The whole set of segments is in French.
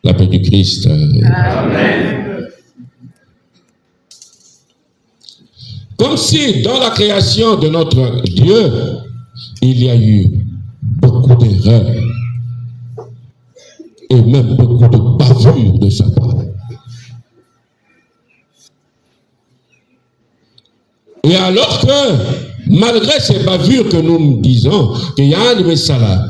La paix du Christ. Amen. Comme si dans la création de notre Dieu, il y a eu beaucoup d'erreurs et même beaucoup de bavures de sa part. Et alors que, malgré ces bavures que nous disons, qu'il y a un de ça là,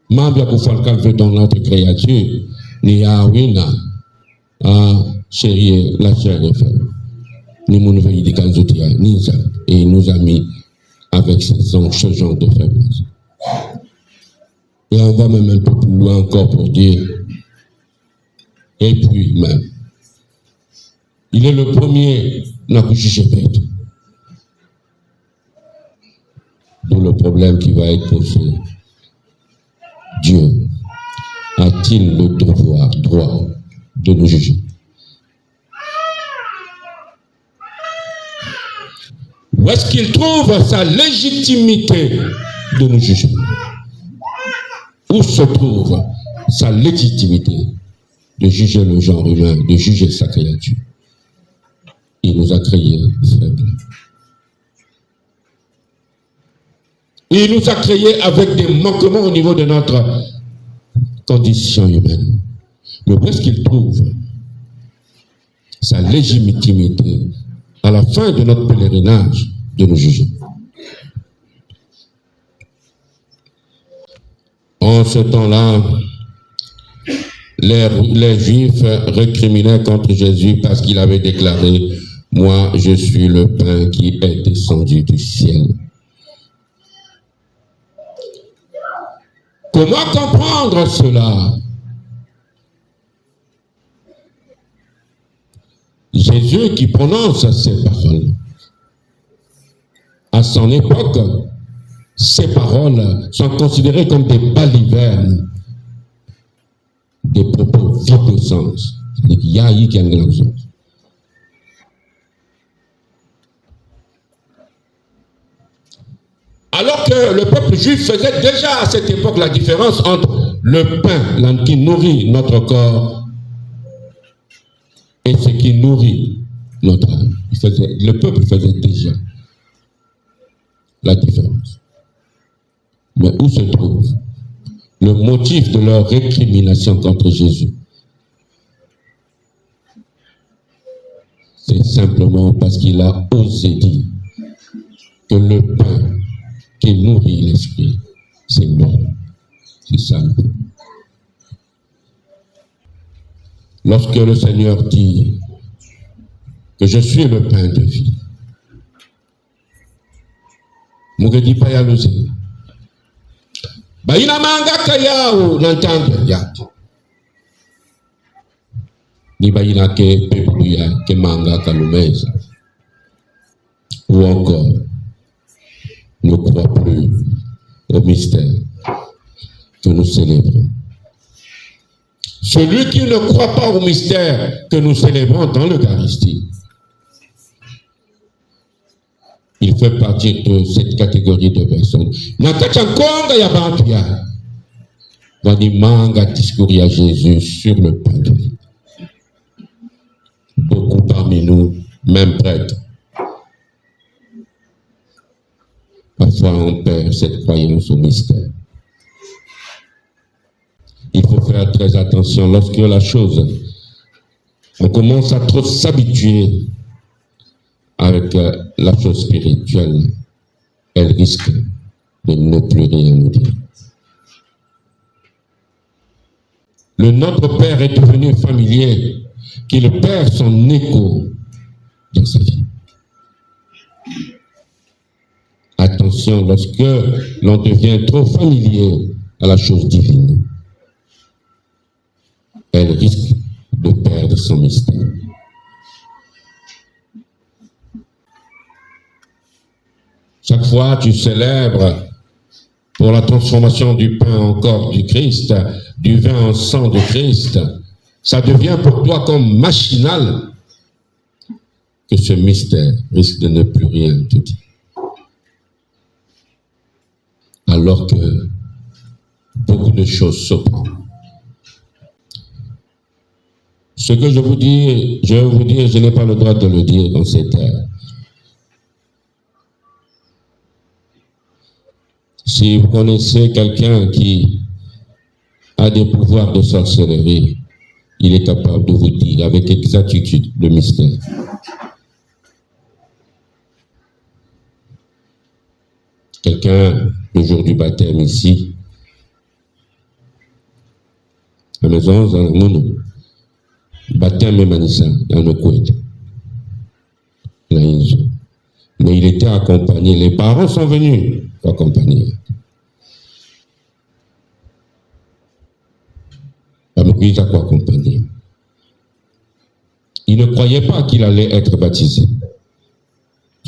Mambia Koufalkal fait dans notre créature, il y a Wina, chérie, la chair de fer. Ni mon veille de Kanzotia, ni ça, et il nous a mis avec ce genre de faiblesse. Et on va même un peu plus loin encore pour dire, et puis même, il est le premier n'a pu juger Pedro. D'où le problème qui va être posé. Dieu a-t-il le droit de nous juger? Où est-ce qu'il trouve sa légitimité de nous juger? Où se trouve sa légitimité de juger le genre humain, de juger sa créature? Il nous a créés faibles. Il nous a créés avec des manquements au niveau de notre condition humaine. Mais où est-ce qu'il trouve sa légitimité à la fin de notre pèlerinage de nous juger? En ce temps-là, les Juifs récriminaient contre Jésus parce qu'il avait déclaré « Moi, je suis le pain qui est descendu du ciel ». Comment comprendre cela? Jésus qui prononce ces paroles. À son époque, ces paroles sont considérées comme des balivernes, des propos vides de sens. Il y a eu qui a un sens. Alors que le peuple juif faisait déjà à cette époque la différence entre le pain qui nourrit notre corps et ce qui nourrit notre âme. Le peuple faisait déjà la différence. Mais où se trouve le motif de leur récrimination contre Jésus? C'est simplement parce qu'il a osé dire que le pain qui nourrit l'esprit, c'est mort. C'est ça. Lorsque le Seigneur dit que je suis le pain de vie, Mougedi Payaloze, Baina manga kayao n'entendre yat. Ni baina ke pepuya ke manga kalumeza. Ou encore, ne croit plus au mystère que nous célébrons. Celui qui ne croit pas au mystère que nous célébrons dans l'Eucharistie, il fait partie de cette catégorie de personnes. Va dire manga discours à Jésus sur le pain de vie. Beaucoup parmi nous, même prêtres, parfois on perd cette croyance au mystère. Il faut faire très attention lorsque la chose, on commence à trop s'habituer avec la chose spirituelle, elle risque de ne plus rien nous dire. Le Notre Père est devenu familier, qu'il perd son écho dans sa vie. Attention, lorsque l'on devient trop familier à la chose divine, elle risque de perdre son mystère. Chaque fois tu célèbres pour la transformation du pain en corps du Christ, du vin en sang de Christ, ça devient pour toi comme machinal que ce mystère risque de ne plus rien te dire. Alors que beaucoup de choses s'opposent. Ce que je vous dis, je n'ai pas le droit de le dire dans ces terres. Si vous connaissez quelqu'un qui a des pouvoirs de sorcellerie, il est capable de vous dire avec exactitude le mystère. Quelqu'un, le jour du baptême ici, à la maison, dans baptême Manissa, dans le Kouet. Mais il était accompagné, les parents sont venus accompagner. Il ne croyait pas qu'il allait être baptisé.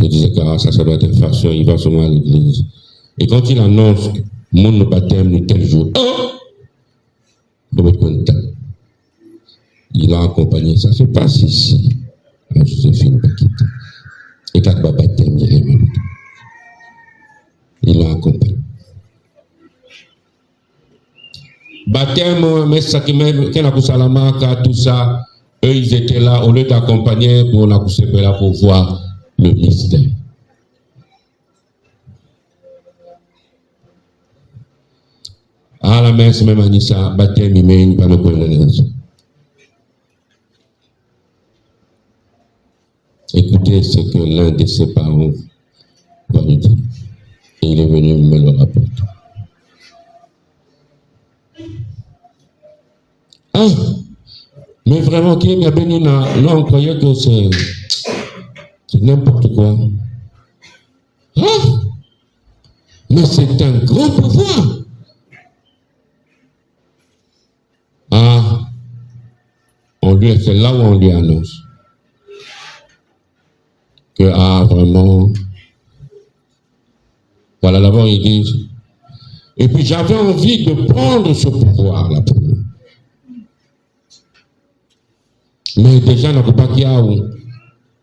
Je disais que ça doit être une farceur, il va seulement à l'église. Et quand il annonce mon baptême de tel jour, il a accompagné. Ça se passe ici, à Joséphine Bakita. Et quand le baptême, il l'a accompagné. Baptême, mais ça qui m'a tout ça, eux ils étaient là au lieu d'accompagner pour la là pour voir le mystère. À la messe même Anissa, baptême il mène pas le point de raison. Écoutez ce que l'un de ses parents va lui dire. Et il est venu me le rapporter. Ah, mais vraiment, qui a béni là, on croyait que c'est n'importe quoi. Ah, mais c'est un grand pouvoir. Ah, c'est là où on lui annonce que, vraiment, voilà, d'abord ils disent, et puis j'avais envie de prendre ce pouvoir-là pour nous. Mais déjà, dans le Bakia,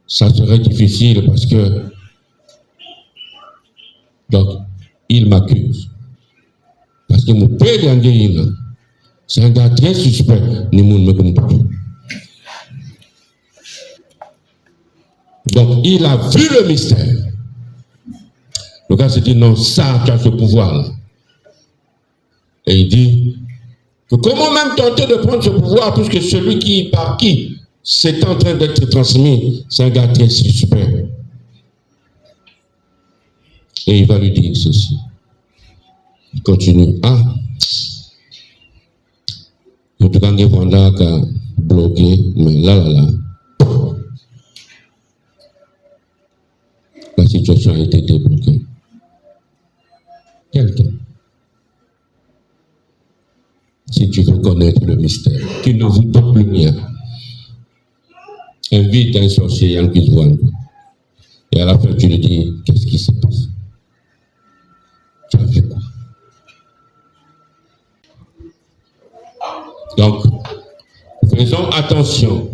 ça serait difficile parce que, donc, il m'accuse. Parce que mon père d'Anguille, c'est un gars très suspect, ni moun me connaît pas. Donc, il a vu le mystère. Le gars s'est dit, non, ça, tu as ce pouvoir-là. Et il dit, que comment même tenter de prendre ce pouvoir, puisque celui par qui c'est en train d'être transmis, c'est un gars très suspect. Et il va lui dire ceci. Il continue. Ah, en tout cas, il y a bloqué, mais là. La situation a été débloquée. Quelqu'un, si tu veux connaître le mystère, qui ne vous donne plus rien, invite un sorcier en qui voit. Et à la fin, tu lui dis, qu'est-ce qui se passe? Tu as vu quoi? Donc, faisons attention.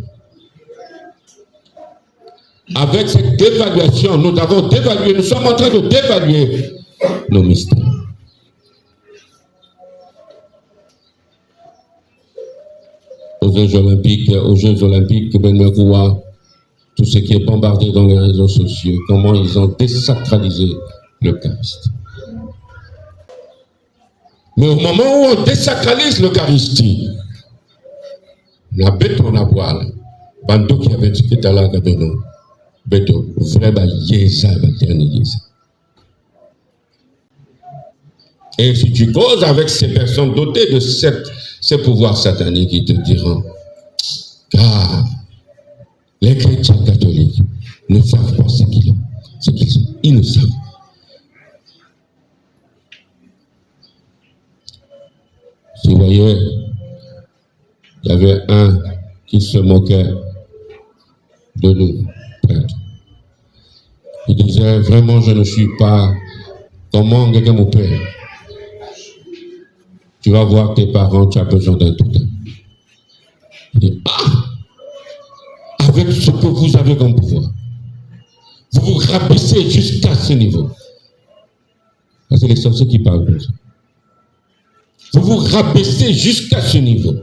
Avec cette dévaluation, nous avons dévalué, nous sommes en train de dévaluer nos mystères. Aux Jeux Olympiques, tout ce qui est bombardé dans les réseaux sociaux, comment ils ont désacralisé l'Eucharistie. Mais au moment où on désacralise l'Eucharistie, la bête on a boire, bando qui avait dit que t'as là, bête, vraiment, yéza, dernier yéza. Et si tu causes avec ces personnes dotées de ces pouvoirs sataniques, ils te diront, car les chrétiens catholiques ne savent pas ce qu'ils sont. Ils ne savent. Si vous voyez, il y avait un qui se moquait de nous, prêtres. Il disait, vraiment, je ne suis pas comment quelqu'un mon père. Tu vas voir tes parents, tu as besoin d'un totem. Il dit, avec ce que vous avez comme pouvoir, vous vous rabaissez jusqu'à ce niveau. C'est les sorciers qui parlent de ça. Vous vous rabaissez jusqu'à ce niveau.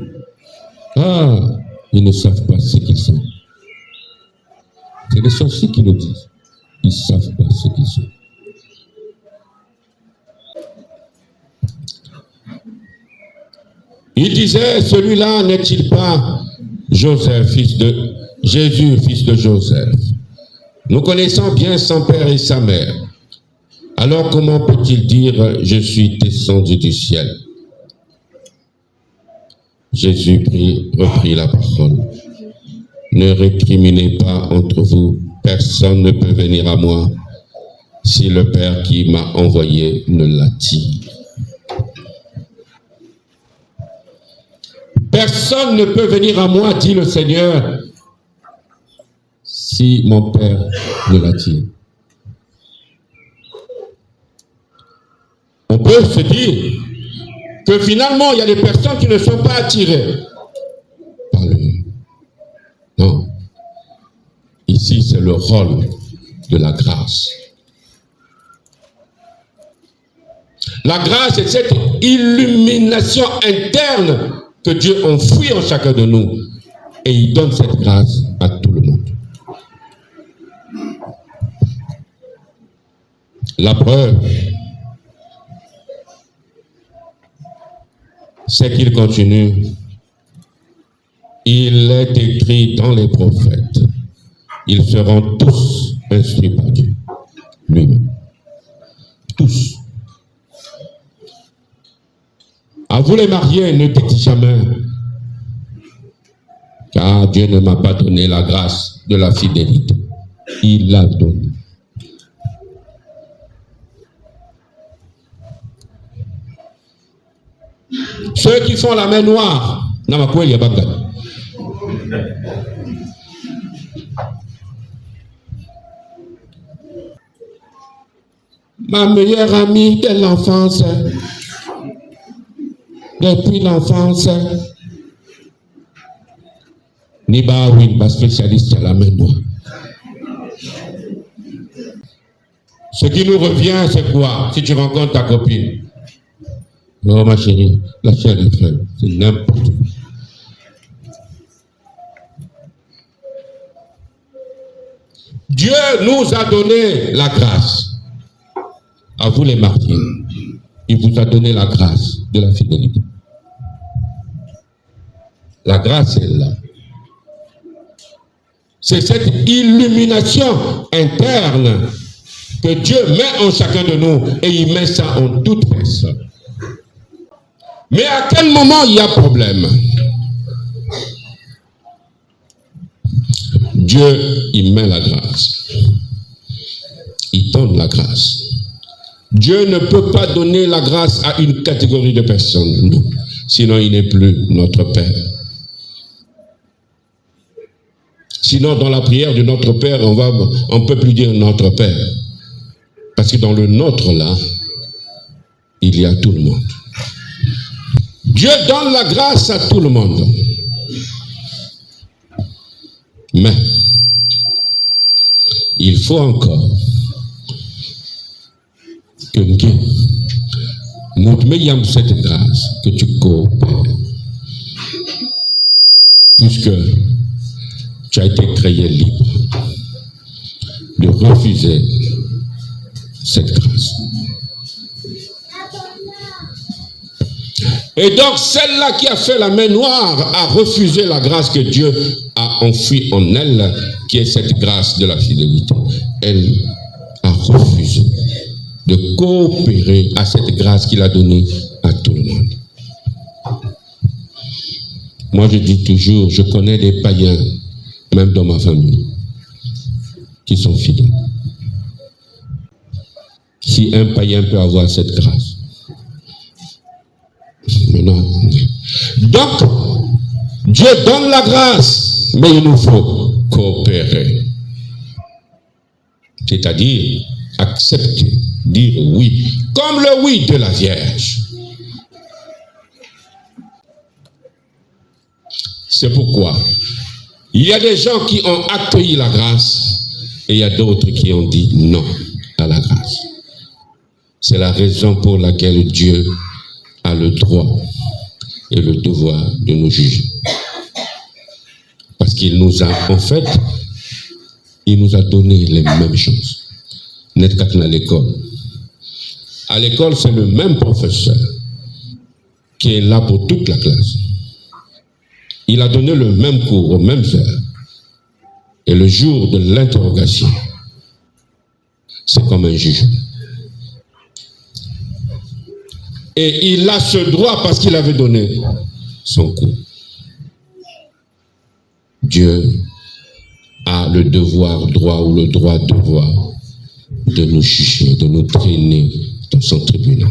Ils ne savent pas ce qu'ils sont. C'est les sorciers qui le disent. Ils ne savent pas ce qu'ils sont. Il disait, celui-là n'est-il pas Joseph, fils de Jésus, fils de Joseph? Nous connaissons bien son père et sa mère. Alors comment peut-il dire, je suis descendu du ciel? Jésus reprit la parole. Ne récriminez pas entre vous. Personne ne peut venir à moi si le Père qui m'a envoyé ne l'attire. Personne ne peut venir à moi, dit le Seigneur, si mon Père ne l'attire. On peut se dire que finalement, il y a des personnes qui ne sont pas attirées par le... Non. Ici, c'est le rôle de la grâce. La grâce est cette illumination interne que Dieu enfouit en chacun de nous. Et il donne cette grâce à tout le monde. La preuve, c'est qu'il continue. Il est écrit dans les prophètes. Ils seront tous instruits par Dieu lui-même. Tous. À vous les mariés, ne dites jamais, car Dieu ne m'a pas donné la grâce de la fidélité. Il l'a donné. Ceux qui font la main noire, ma meilleure amie de l'enfance, depuis l'enfance, Niba Winba spécialiste à la main noire. Ce qui nous revient, c'est quoi? Si tu rencontres ta copine, oh ma chérie, la chair est frère, c'est n'importe quoi. Dieu nous a donné la grâce. À vous les mariés, il vous a donné la grâce de la fidélité. La grâce est là. C'est cette illumination interne que Dieu met en chacun de nous et il met ça en toute personne. Mais à quel moment il y a problème? Dieu, il met la grâce. Il donne la grâce. Dieu ne peut pas donner la grâce à une catégorie de personnes. Non. Sinon, il n'est plus notre Père. Sinon, dans la prière de notre Père, on ne peut plus dire notre Père. Parce que dans le nôtre, là, il y a tout le monde. Dieu donne la grâce à tout le monde. Mais, il faut encore que nous cette grâce, que tu coopères. Puisque tu as été créé libre de refuser cette grâce. Et donc, celle-là qui a fait la main noire a refusé la grâce que Dieu a enfouie en elle, qui est cette grâce de la fidélité. Elle a refusé de coopérer à cette grâce qu'il a donnée à tout le monde. Moi, je dis toujours, je connais des païens, même dans ma famille, qui sont fidèles. Si un païen peut avoir cette grâce. Mais non. Donc, Dieu donne la grâce, mais il nous faut coopérer. C'est-à-dire accepter, dire oui, comme le oui de la Vierge. C'est pourquoi il y a des gens qui ont accueilli la grâce et il y a d'autres qui ont dit non à la grâce. C'est la raison pour laquelle Dieu a le droit et le devoir de nous juger. qu'il nous a, en fait, il nous a donné les mêmes choses. Net qu'à l'école. À l'école, c'est le même professeur qui est là pour toute la classe. Il a donné le même cours, aux mêmes heures. Et le jour de l'interrogation, c'est comme un juge. Et il a ce droit parce qu'il avait donné son cours. Dieu a le devoir, droit ou le droit, devoir de nous juger, de nous traîner dans son tribunal.